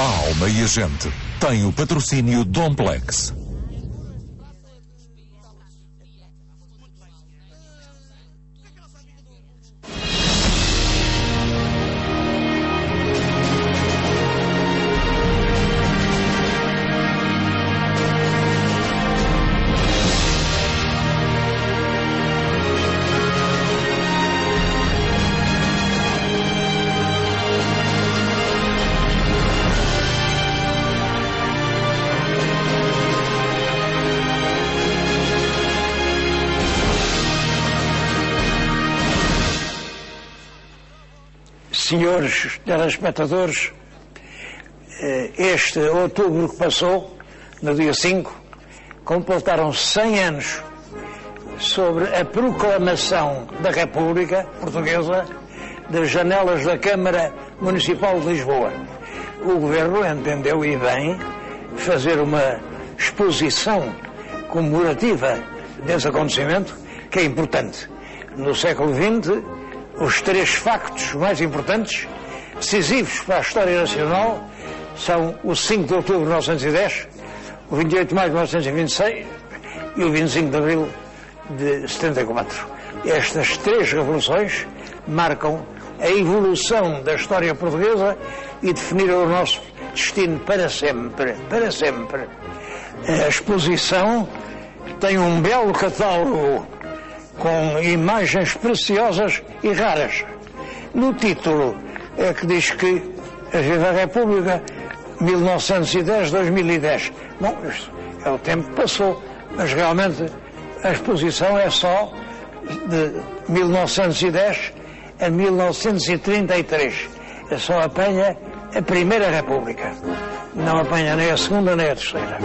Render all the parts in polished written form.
A alma e a gente tem o patrocínio Domplex. Senhores telespectadores, este outubro que passou, no dia 5, completaram 100 anos sobre a proclamação da República Portuguesa das janelas da Câmara Municipal de Lisboa. O Governo entendeu, e bem, fazer uma exposição comemorativa desse acontecimento, que é importante. No século XX, os 3 factos mais importantes, decisivos para a história nacional, são o 5 de outubro de 1910, o 28 de maio de 1926 e o 25 de abril de 74. Estas 3 revoluções marcam a evolução da história portuguesa e definiram o nosso destino para sempre. Para sempre. A exposição tem um belo catálogo com imagens preciosas e raras. No título é que diz que a Viva a República 1910-2010. Bom, isto é o tempo que passou, mas realmente a exposição é só de 1910 a 1933. É só apanha a Primeira República. Não apanha nem a Segunda nem a Terceira.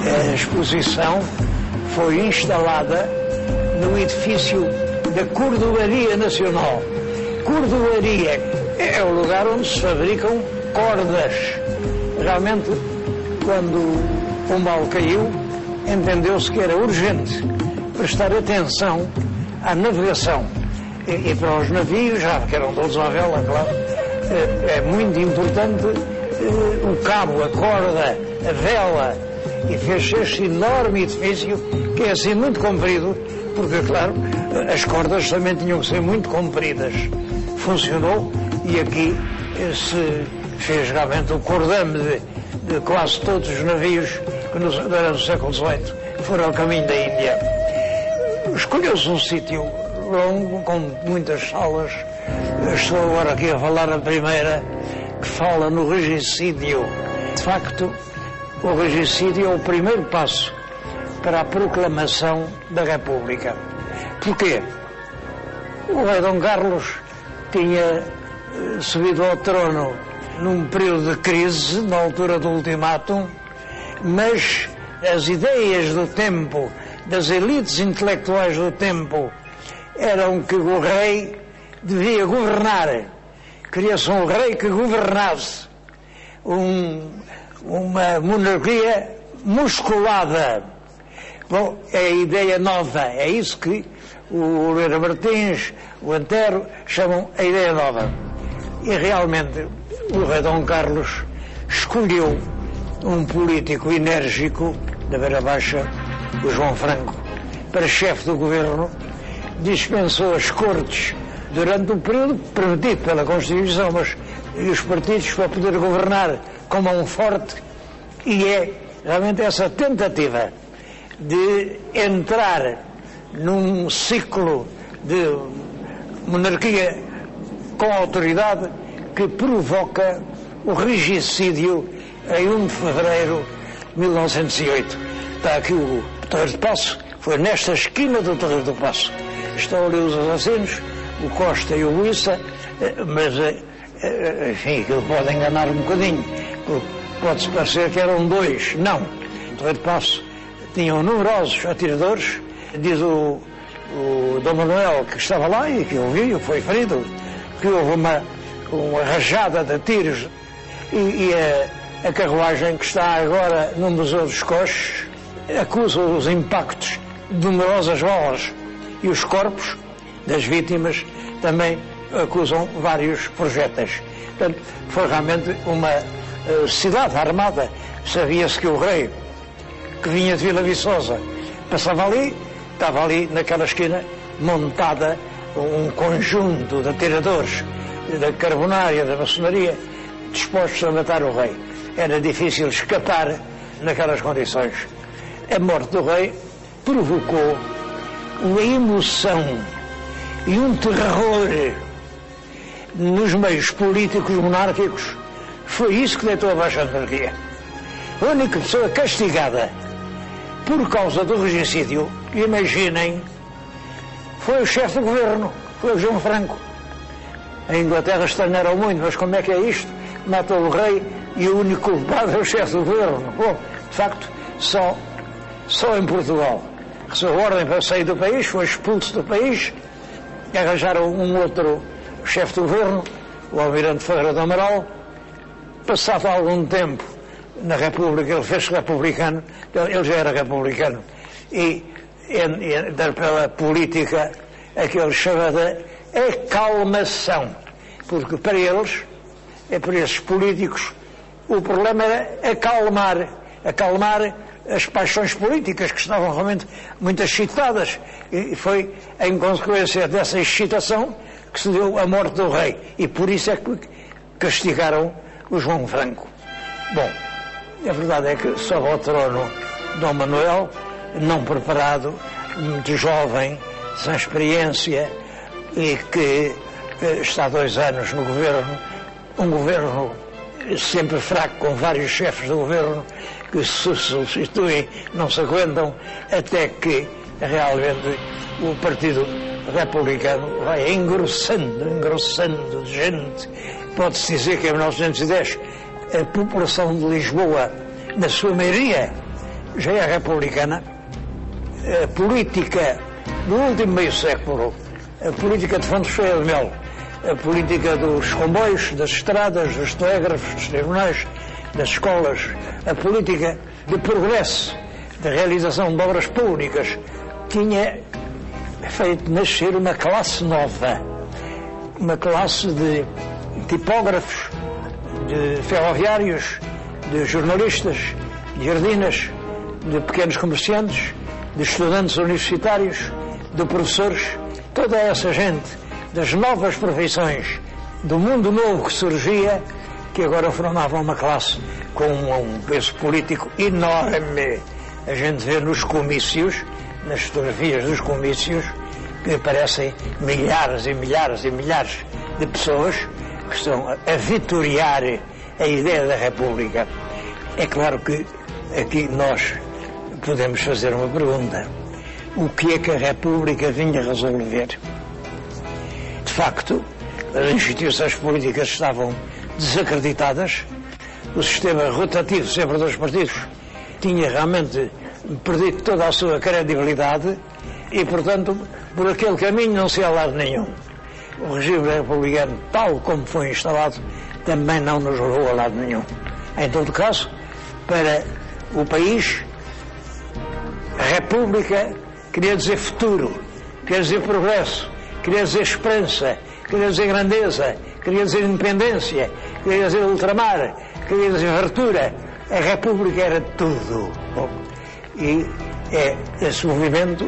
A exposição foi instalada no edifício da Cordoaria Nacional. Cordoaria é o lugar onde se fabricam cordas. Realmente, quando o mal caiu, entendeu-se que era urgente prestar atenção à navegação. E para os navios, já que eram todos à vela, claro, é muito importante o cabo, a corda, a vela. E fez este enorme edifício, que é assim muito comprido, porque, claro, as cordas também tinham que ser muito compridas. Funcionou e aqui se fez realmente o cordame de quase todos os navios que durante o século XVIII foram ao caminho da Índia. Escolheu-se um sítio longo, com muitas salas. Estou agora aqui a falar a primeira, que fala no regicídio. De facto, o regicídio é o primeiro passo para a proclamação da República. Porquê? O rei Dom Carlos tinha subido ao trono num período de crise, na altura do ultimátum, mas as ideias do tempo, das elites intelectuais do tempo, eram que o rei devia governar. Queria-se um rei que governasse. Uma monarquia musculada. Bom, é a ideia nova, é isso que o Oliveira Martins, o Antero, chamam a ideia nova. E realmente o rei Dom Carlos escolheu um político enérgico da Beira Baixa, o João Franco, para chefe do governo, dispensou as cortes durante um período permitido pela Constituição, mas e os partidos para poder governar como um forte, e é realmente essa tentativa de entrar num ciclo de monarquia com autoridade que provoca o regicídio em 1 de fevereiro de 1908. Está aqui o Terreiro do Paço, foi nesta esquina do Terreiro do Paço. Estão ali os assassinos, o Costa e o Buissa, mas enfim, aquilo pode enganar um bocadinho, porque pode-se parecer que eram 2. Não. O Terreiro do Paço tinham numerosos atiradores. Diz o Dom Manuel, que estava lá e que ouviu, foi ferido, que houve uma rajada de tiros, e a carruagem que está agora no Museu dos Coches acusam os impactos de numerosas balas e os corpos das vítimas também acusam vários projéteis. Portanto, foi realmente uma cidade armada. Sabia-se que o rei, que vinha de Vila Viçosa, passava ali, estava ali naquela esquina montada um conjunto de atiradores da carbonária, da maçonaria, dispostos a matar o rei. Era difícil escapar naquelas condições. A morte do rei provocou uma emoção e um terror nos meios políticos monárquicos. Foi isso que deitou abaixo a monarquia. A única pessoa castigada por causa do regicídio, imaginem, foi o chefe do governo, foi o João Franco. A Inglaterra estranharam muito, mas como é que é isto? Matou o rei e o único culpado é o chefe do governo. Bom, de facto, só em Portugal recebeu ordem para sair do país, foi expulso do país, arranjaram um outro chefe do governo, o almirante Ferreira do Amaral. Passado algum tempo na República, ele fez-se republicano, ele já era republicano, e pela política aquele chamada acalmação, porque para eles, para esses políticos, o problema era acalmar as paixões políticas que estavam realmente muito excitadas, e foi em consequência dessa excitação que se deu a morte do rei, e por isso é que castigaram o João Franco. Bom, a verdade é que sobe ao trono Dom Manuel, não preparado, muito jovem, sem experiência, e que está há 2 anos no governo, um governo sempre fraco, com vários chefes do governo que se substituem, não se aguentam, até que realmente o Partido Republicano vai engrossando de gente. Pode-se dizer que em 1910 a população de Lisboa, na sua maioria, já é republicana. A política do último meio século, a política de Fontes Ferreira de Melo, a política dos comboios, das estradas, dos telégrafos, dos tribunais, das escolas, a política de progresso, da realização de obras públicas, tinha feito nascer uma classe nova, uma classe de tipógrafos, de ferroviários, de jornalistas, de jardinas, de pequenos comerciantes, de estudantes universitários, de professores, toda essa gente das novas profissões, do mundo novo que surgia, que agora formavam uma classe com um peso político enorme. A gente vê nos comícios, nas fotografias dos comícios, que aparecem milhares e milhares e milhares de pessoas que estão a vitoriar a ideia da República. É claro que aqui nós podemos fazer uma pergunta. O que é que a República vinha resolver? De facto, as instituições políticas estavam desacreditadas, o sistema rotativo sempre dos partidos tinha realmente perdido toda a sua credibilidade e, portanto, por aquele caminho não se ia a lado nenhum. O regime republicano, tal como foi instalado, também não nos levou a lado nenhum. Em todo caso, para o país, a República queria dizer futuro, queria dizer progresso, queria dizer esperança, queria dizer grandeza, queria dizer independência, queria dizer ultramar, queria dizer abertura. A República era tudo. E é esse movimento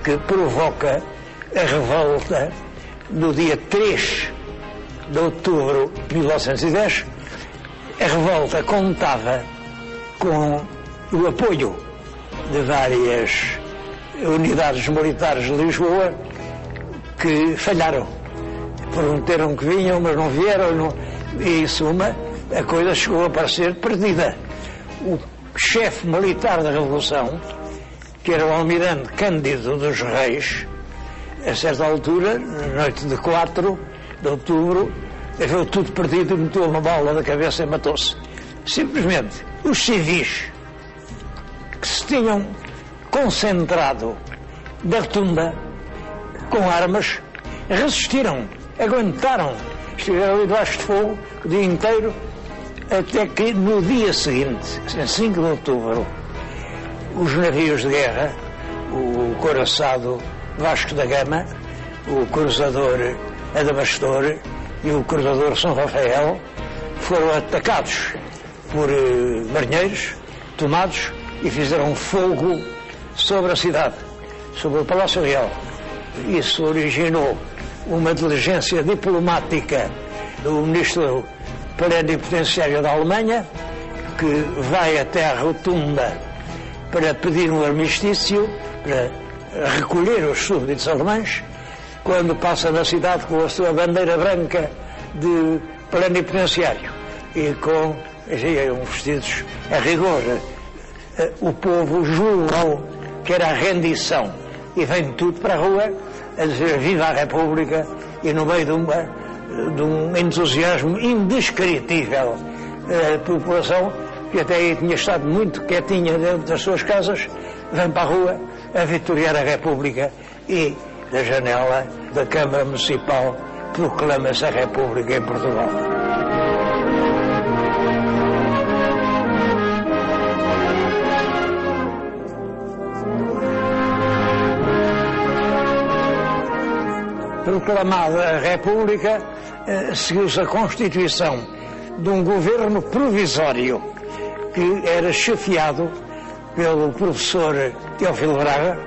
que provoca a revolta no dia 3 de outubro de 1910. A revolta contava com o apoio de várias unidades militares de Lisboa que falharam. Prometeram que vinham, mas não vieram, e, em suma, a coisa chegou a parecer perdida. O chefe militar da Revolução, que era o almirante Cândido dos Reis, a certa altura, na noite de 4 de outubro, viu tudo perdido, meteu uma bala na cabeça e matou-se. Simplesmente, os civis que se tinham concentrado da rotunda com armas, resistiram, aguentaram, estiveram ali debaixo de fogo o dia inteiro, até que no dia seguinte, 5 de outubro, os navios de guerra, o couraçado Vasco da Gama, o cruzador Adamastor e o cruzador São Rafael, foram atacados por marinheiros, tomados, e fizeram fogo sobre a cidade, sobre o Palácio Real. Isso originou uma diligência diplomática do ministro plenipotenciário da Alemanha, que vai até a rotunda para pedir um armistício, para recolher os súbditos alemães. Quando passa na cidade com a sua bandeira branca de plenipotenciário e com vestidos a rigor, o povo julgou que era a rendição e vem tudo para a rua a dizer viva a República, e no meio de um entusiasmo indescritível, a população, que até aí tinha estado muito quietinha dentro das suas casas, vem para a rua a vitoriar a República, e da janela da Câmara Municipal proclama-se a República em Portugal. Proclamada a República, seguiu-se a constituição de um governo provisório que era chefiado pelo professor Teófilo Braga,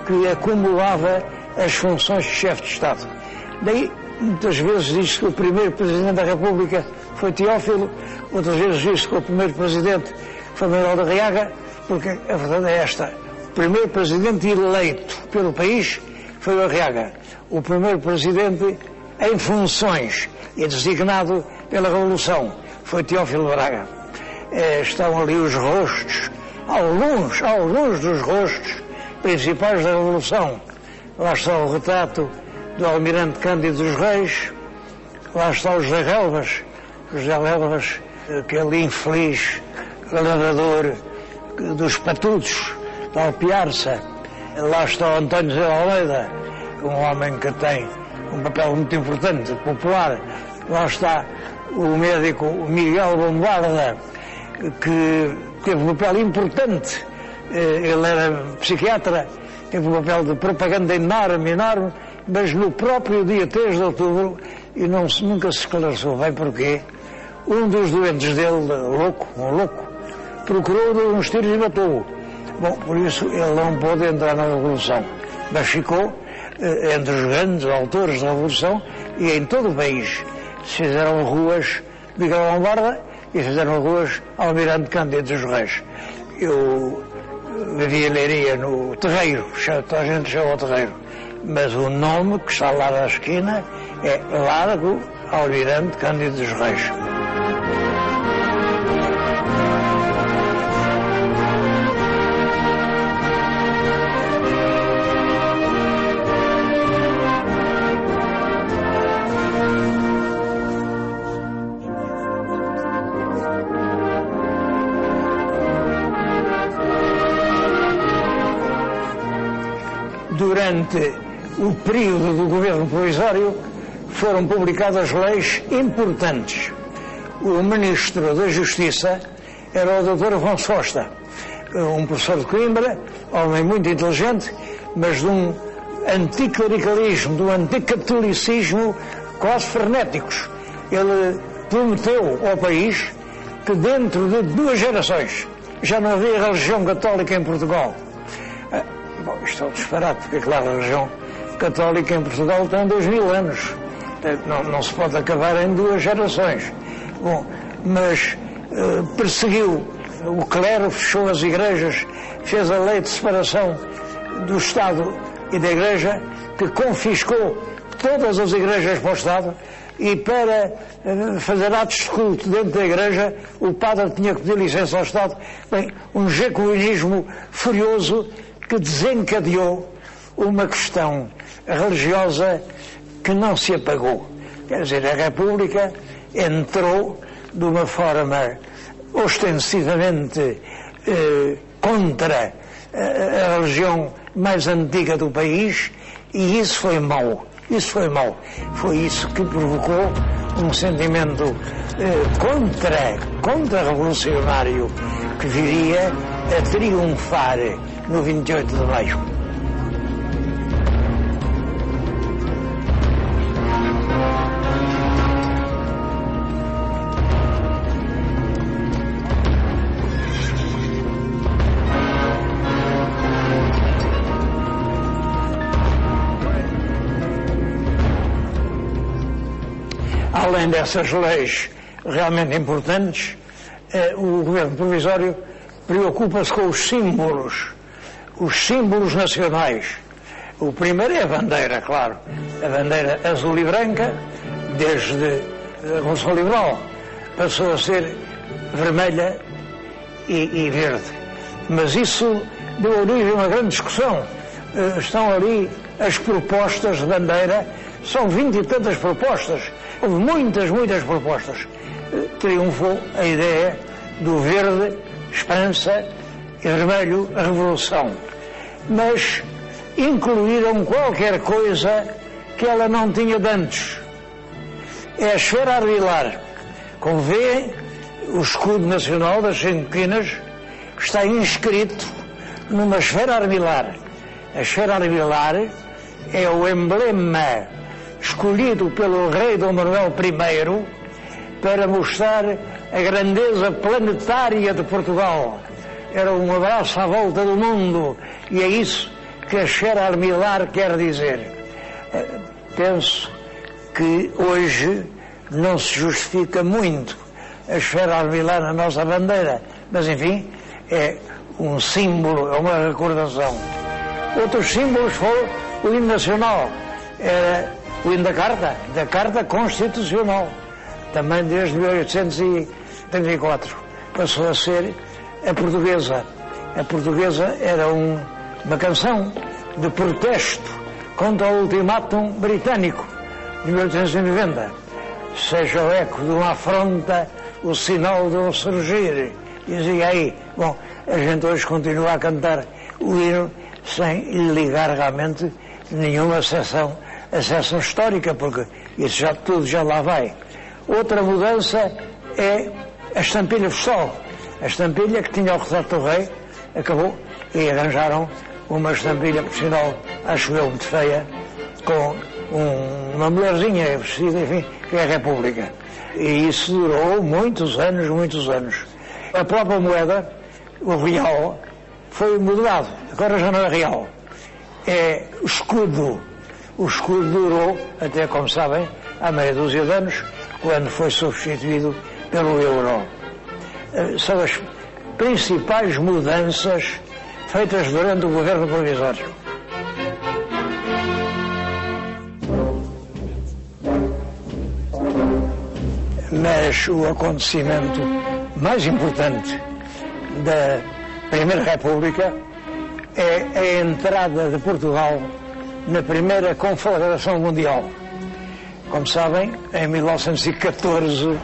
que acumulava as funções de chefe de Estado. Daí, muitas vezes diz que o primeiro presidente da República foi Teófilo, outras vezes diz que o primeiro presidente foi Manuel de Arriaga, porque a verdade é esta: o primeiro presidente eleito pelo país foi o Arriaga. O primeiro presidente em funções e designado pela Revolução foi Teófilo Braga. Estão ali os rostos, alguns dos rostos principais da Revolução. Lá está o retrato do Almirante Cândido dos Reis, lá está o José Relvas, aquele infeliz lavrador dos patudos, da Alpiarça. Lá está o António José Almeida, um homem que tem um papel muito importante, popular. Lá está o médico Miguel Bombarda, que teve um papel importante. Ele era psiquiatra, teve um papel de propaganda enorme, mas no próprio dia 3 de outubro, e nunca se esclareceu bem porquê, um dos doentes dele, um louco, procurou-lhe uns tiros e matou-o. Bom, por isso ele não pôde entrar na Revolução, mas ficou entre os grandes autores da Revolução, e em todo o país se fizeram ruas de Miguel Bombarda e fizeram ruas Almirante Cândido dos Reis. Eu vivia em Leiria, no Terreiro, toda a gente chama o Terreiro, mas o nome que está lá na esquina é Largo Almirante Cândido dos Reis. Durante o período do governo provisório foram publicadas leis importantes. O ministro da Justiça era o Dr. Afonso Costa, um professor de Coimbra, homem muito inteligente, mas de um anticlericalismo, de um anticatolicismo quase frenéticos. Ele prometeu ao país que dentro de 2 gerações já não havia religião católica em Portugal. Bom, isto é um disparate, porque claro, a religião católica em Portugal tem 2000 anos. Não se pode acabar em 2 gerações. Bom, mas perseguiu o clero, fechou as igrejas, fez a lei de separação do Estado e da Igreja, que confiscou todas as igrejas para o Estado, e para fazer atos de culto dentro da igreja o padre tinha que pedir licença ao Estado. Bem, um jacobinismo furioso que desencadeou uma questão religiosa que não se apagou. Quer dizer, a República entrou de uma forma ostensivamente contra a religião mais antiga do país, e isso foi mau. Foi isso que provocou um sentimento contra-revolucionário que viria a triunfar no 28 de maio. Além dessas leis realmente importantes, o governo provisório preocupa-se com os símbolos nacionais. O primeiro é a bandeira, claro, a bandeira azul e branca, desde a Revolução Liberal, passou a ser vermelha e verde. Mas isso deu origem a uma grande discussão. Estão ali as propostas de bandeira, são 20 e tantas propostas. Houve muitas propostas. Triunfou a ideia do verde, esperança, e vermelho, a revolução. Mas incluíram qualquer coisa que ela não tinha de antes. É a esfera armilar. Como vê, o escudo nacional das Cinquinas está inscrito numa esfera armilar. A esfera armilar é o emblema escolhido pelo rei Dom Manuel I para mostrar a grandeza planetária de Portugal. Era um abraço à volta do mundo, e é isso que a esfera armilar quer dizer. Penso que hoje não se justifica muito a esfera armilar na nossa bandeira, mas enfim, é um símbolo, é uma recordação. Outros símbolos foram o hino nacional, era o hino da Carta Constitucional, também desde 1834. Passou a ser a portuguesa. A portuguesa era uma canção de protesto contra o ultimátum britânico de 1890. Seja o eco de uma afronta, o sinal de um surgir. Dizia aí. Bom, a gente hoje continua a cantar o hino sem lhe ligar realmente nenhuma acessão histórica, porque isso tudo já lá vai. Outra mudança é a estampilha versal. A estampilha que tinha o retrato do rei acabou e arranjaram uma estampilha, por sinal, acho eu, muito feia, com uma mulherzinha vestida, enfim, que é a República. E isso durou muitos anos. A própria moeda, o real, foi modelado. Agora já não é real. É o escudo. O escudo durou até, como sabem, há meia dúzia de anos, quando foi substituído pelo euro. São as principais mudanças feitas durante o governo provisório. Mas o acontecimento mais importante da Primeira República é a entrada de Portugal na primeira Confederação Mundial. Como sabem, em 1914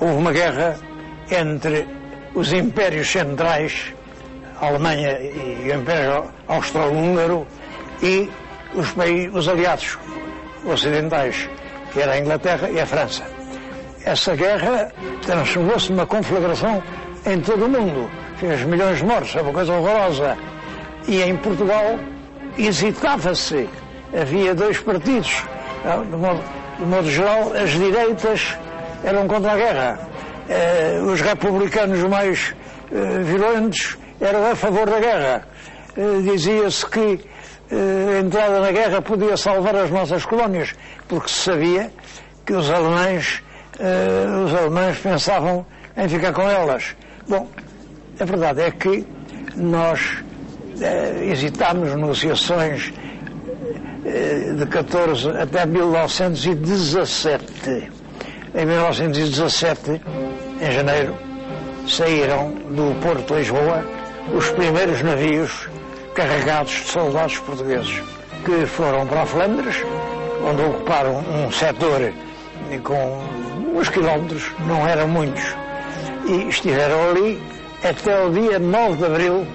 houve uma guerra entre os impérios centrais, a Alemanha e o Império Austro-Húngaro, e os aliados ocidentais, que era a Inglaterra e a França. Essa guerra transformou-se numa conflagração em todo o mundo, fez milhões de mortos, é uma coisa horrorosa. E em Portugal hesitava-se, havia dois partidos. De modo geral, as direitas eram contra a guerra. Os republicanos mais violentos eram a favor da guerra. Dizia-se que a entrada na guerra podia salvar as nossas colónias, porque se sabia que os alemães pensavam em ficar com elas. Bom, a verdade é que nós hesitámos negociações de 14 até 1917. Em 1917, em janeiro, saíram do Porto de Lisboa os primeiros navios carregados de soldados portugueses, que foram para a Flandres, onde ocuparam um setor com uns quilómetros, não eram muitos, e estiveram ali até o dia 9 de abril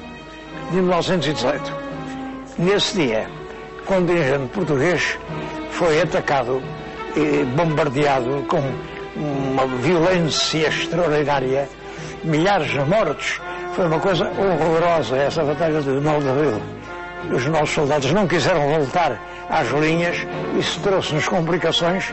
de 1918. Nesse dia, o contingente português foi atacado e bombardeado com uma violência extraordinária, milhares de mortos, Foi uma coisa horrorosa essa batalha de 9 de Abril. Os nossos soldados não quiseram voltar às linhas, isso trouxe-nos complicações.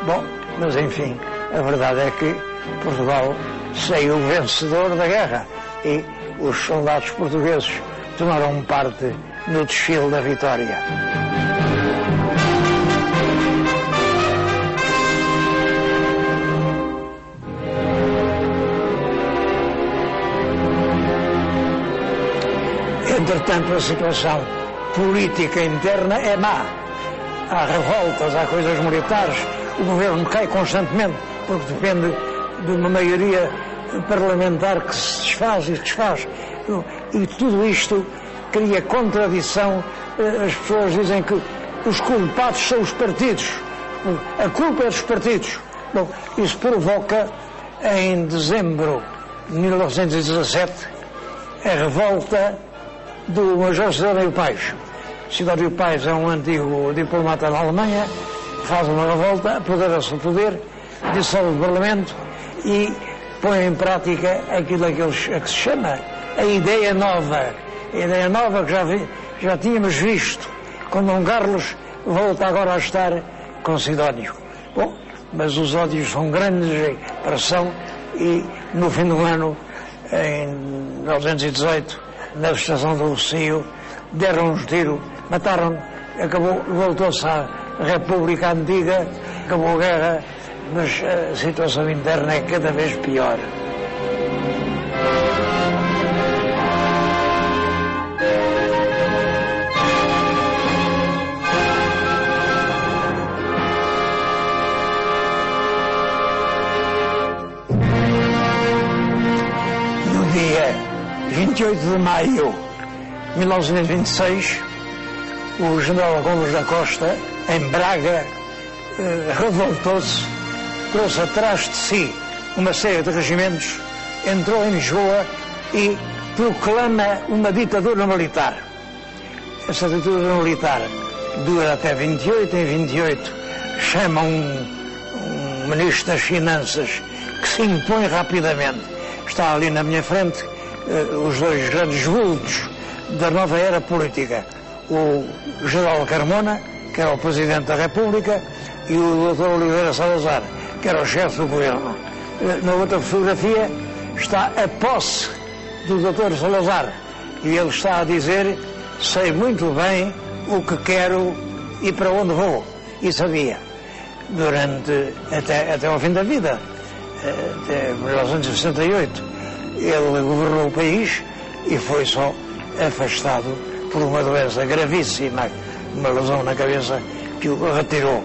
Bom, mas enfim, a verdade é que Portugal saiu vencedor da guerra e os soldados portugueses tomaram parte no desfile da vitória. Entretanto, a situação política interna é má. Há revoltas, há coisas militares, o governo cai constantemente, porque depende de uma maioria parlamentar que se desfaz e desfaz. E tudo isto cria contradição. As pessoas dizem que os culpados são os partidos. A culpa é dos partidos. Bom, isso provoca, em dezembro de 1917, a revolta do Major Sidónio Pais. Sidónio Pais é um antigo diplomata da Alemanha, faz uma revolta, apodera-se do poder, dissolve o Parlamento e põe em prática aquilo a que se chama a ideia nova. A ideia nova que já tínhamos visto com Dom Carlos, volta agora a estar com Sidónio. Bom, mas os ódios são grandes, a pressão, e no fim do ano, em 1918, na estação do Rocio, deram um tiro, mataram, acabou, voltou-se à República Antiga, acabou a guerra, mas a situação interna é cada vez pior. No dia 28 de maio de 1926, o general Gomes da Costa, em Braga, revoltou-se, trouxe atrás de si uma série de regimentos, entrou em Lisboa e proclama uma ditadura militar. Essa ditadura militar dura até 28, em 28 chama um ministro das Finanças que se impõe rapidamente. Está ali na minha frente os dois grandes vultos da nova era política, o general Carmona, que era o Presidente da República, e o Dr. Oliveira Salazar, que era o chefe do governo. Na outra fotografia está a posse do Dr. Salazar, e ele está a dizer: sei muito bem o que quero e para onde vou. E sabia, durante até ao fim da vida, até 1968, ele governou o país e foi só afastado por uma doença gravíssima, uma lesão na cabeça que o retirou.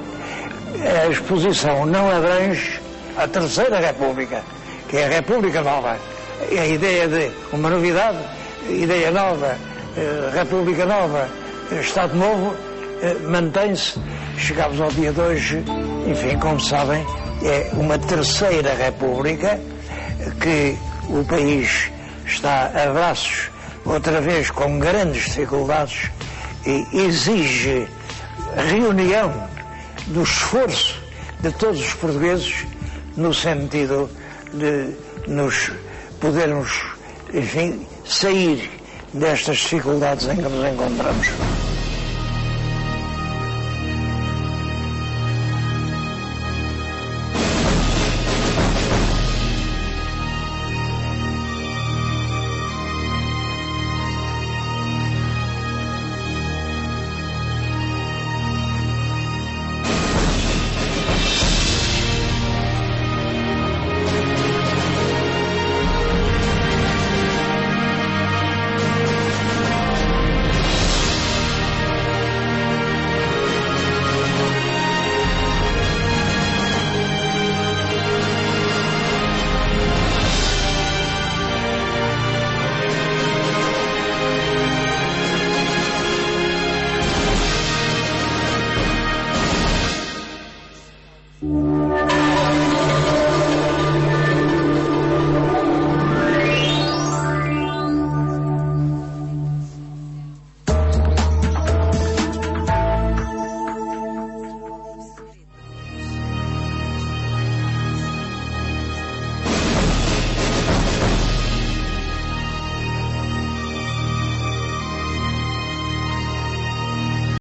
A exposição não abrange a Terceira República, que é a República Nova. A ideia de uma novidade, ideia nova, República Nova, Estado Novo, mantém-se. Chegámos ao dia de hoje, enfim, como sabem, é uma Terceira República que o país está a braços, outra vez com grandes dificuldades, e exige reunião do esforço de todos os portugueses no sentido de nos podermos, enfim, sair destas dificuldades em que nos encontramos.